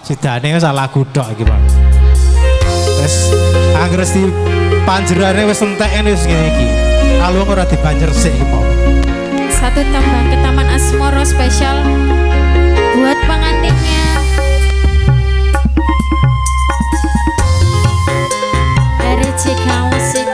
Sidane salah gudok iki, Pak. Wes anggere di panjerane wis entek wis ngene iki. Kalau ora dibanjer sik iki, Pak. Satu tambang ke Taman Asmoro spesial buat pengantinnya. RCK Musik.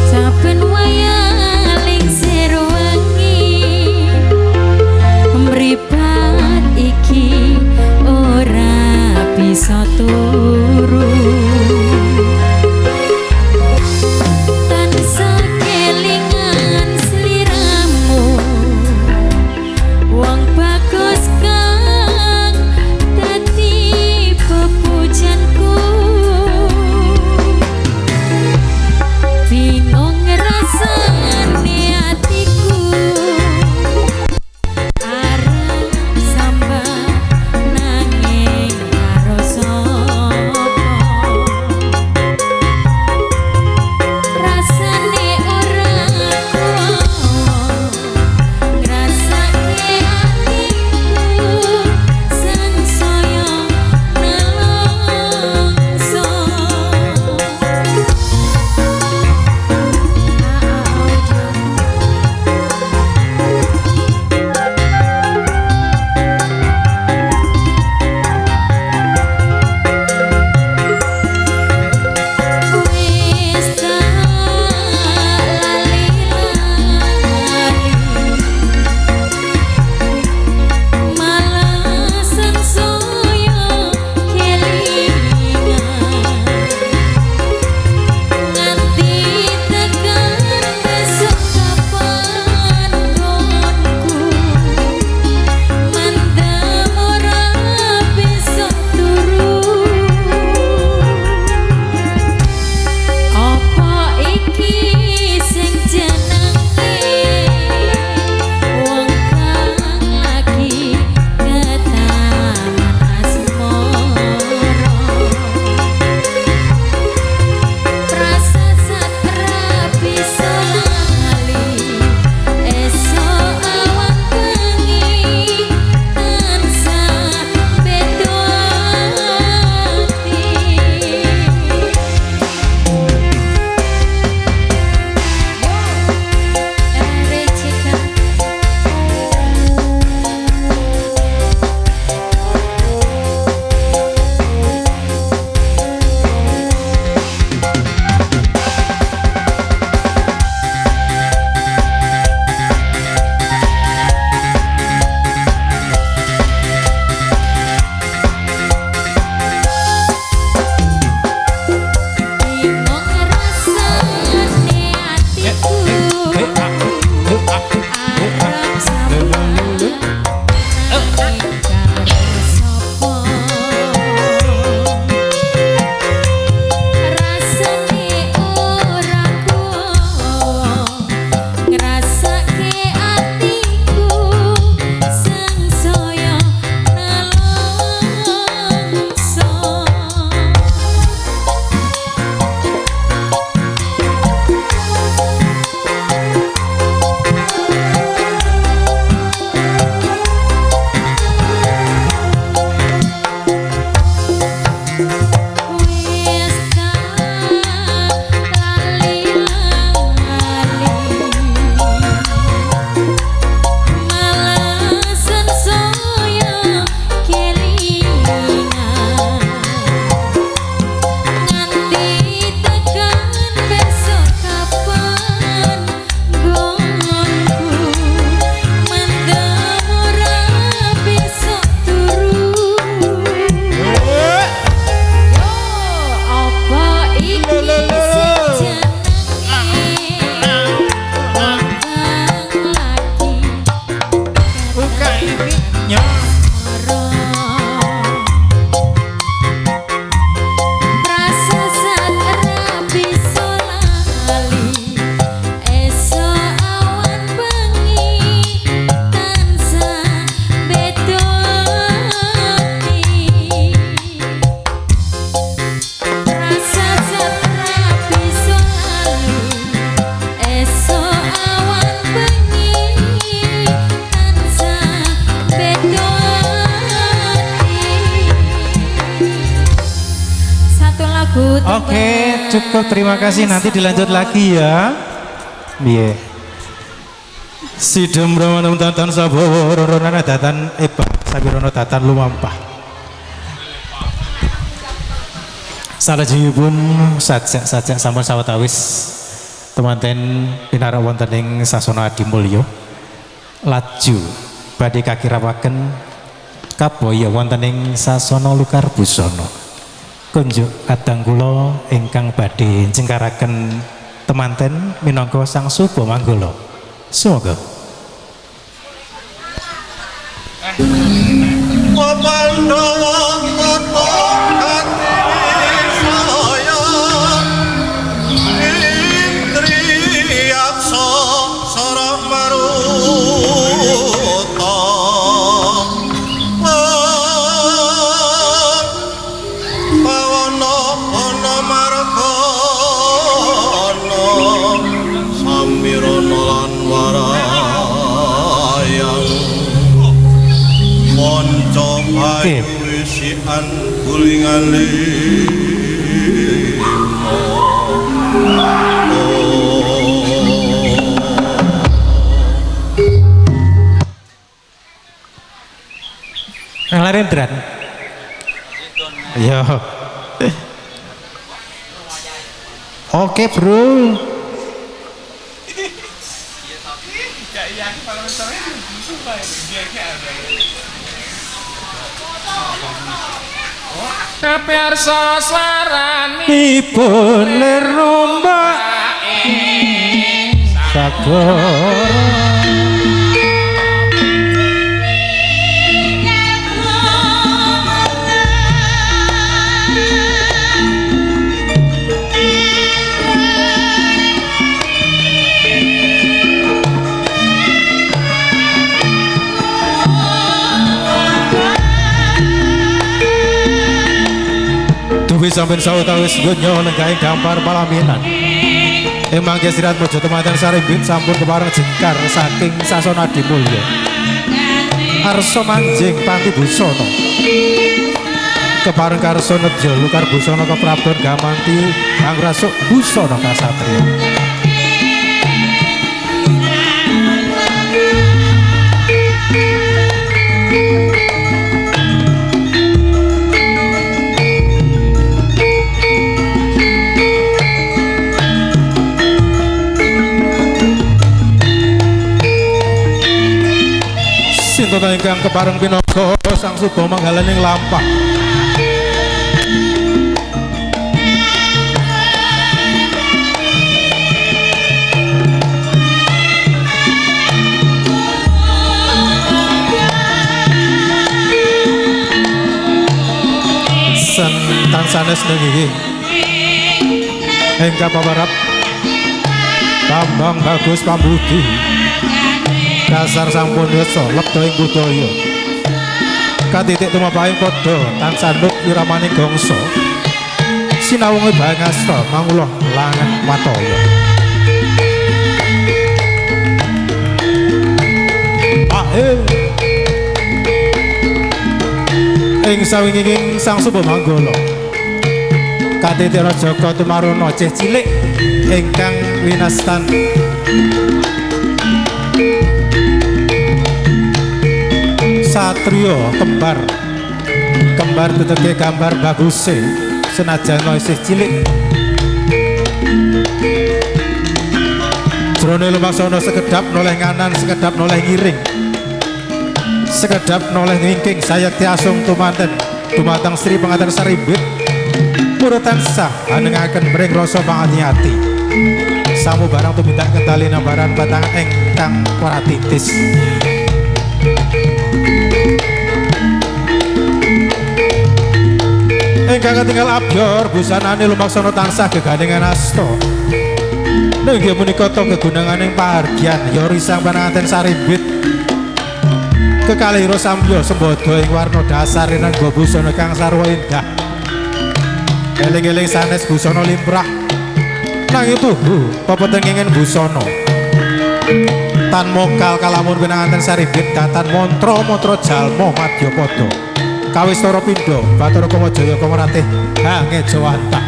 Saben wayaling sira wengi mripat iki ora bisa turu. Tansah kelingan sliramu wong bagus kang dadi pepujanku. Bingung rasane atiku arep sambah nanging karo lagu Oke, cukup, terima kasih, nanti dilanjut lagi ya. Biye. Sidem Brahmanam Tatan Sabowo Rorona Tatan Epa Sabirono Tatan Lumampah. Salajengipun sajak sampun sawetawis temanten pinara wonten ing sasana Adimulya. Laju badhe kakirawaken kaboya wonten ing sasana Lukar Busana. Kunjuk kadang kula ingkang badhe jengkaraken temanten minangka Sang Suba Manggala. Semoga Pandawa tata hati saya Indri aksa sarah maruta Pawana ana margana Samirana lan warayang Monco bayu isian kulingan limo Ngelarendran. Yo. Oke, Bro. Kapirsa swarani Ipun lerumba sagara. Duwi sampeyan sawetawis donya nenggaing gampar palaminan. Emang kesirat mojo temanten Sarimbit sampun kepareng jengkar saking sasana Adimulya. Arsa manjing panti busana. Kepareng karsa nedya Lukar Busana keprabon gamanti angrasuk busana kasatriya. Sinten ingkang kepareng pinaka Sang Suba Manggalaning lampah. Sentang sanes nggih. Ingkang pawarap Bambang Bagus Pambudi. Dasar sampun yasa lebda ing budaya. Katitik tumapahing padha tansah nut wiramaning gangsa. Sinawunge bangasta mangulah langan wataya. Ing sawinging Sang Suba Manggala katitik Jaka Tumaruna ceh cilik ingkang winastan satriya kembar teteke gambar baguse senajan isih cilik jroning lumaksana sekedap noleh nganan sekedap noleh ngiring sekedap noleh ngingking sayekti asung tumanten dumateng Sri Penganten Sarimbit murid tansah anengaken mring rasa pangati-ati samu barang tumindak kendali nambaran batang engkang ora titis. Ingkang ketinggal abyor busanane lumaksana tansah gegandhengan asta. Nggih punika to kegunanganing pahargyan ya risang Penganten Sarimbit. Kekalih samya sembada ing warna dasar nangga busana kang sarwa endah. Eling-eling sanes busana limrah. Nanging tuhu pepetengingen busana. Tan mokal kalamun Penganten Sarimbit datan mantra-mantra jalma madyapada. Kawistara Pindha Bathara Kamajaya Kamaratih Hange Jawanta.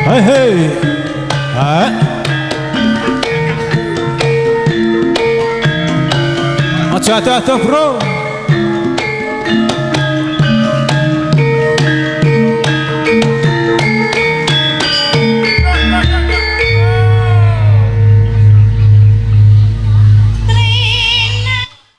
Hei hei. Ha. Aja atuh bro.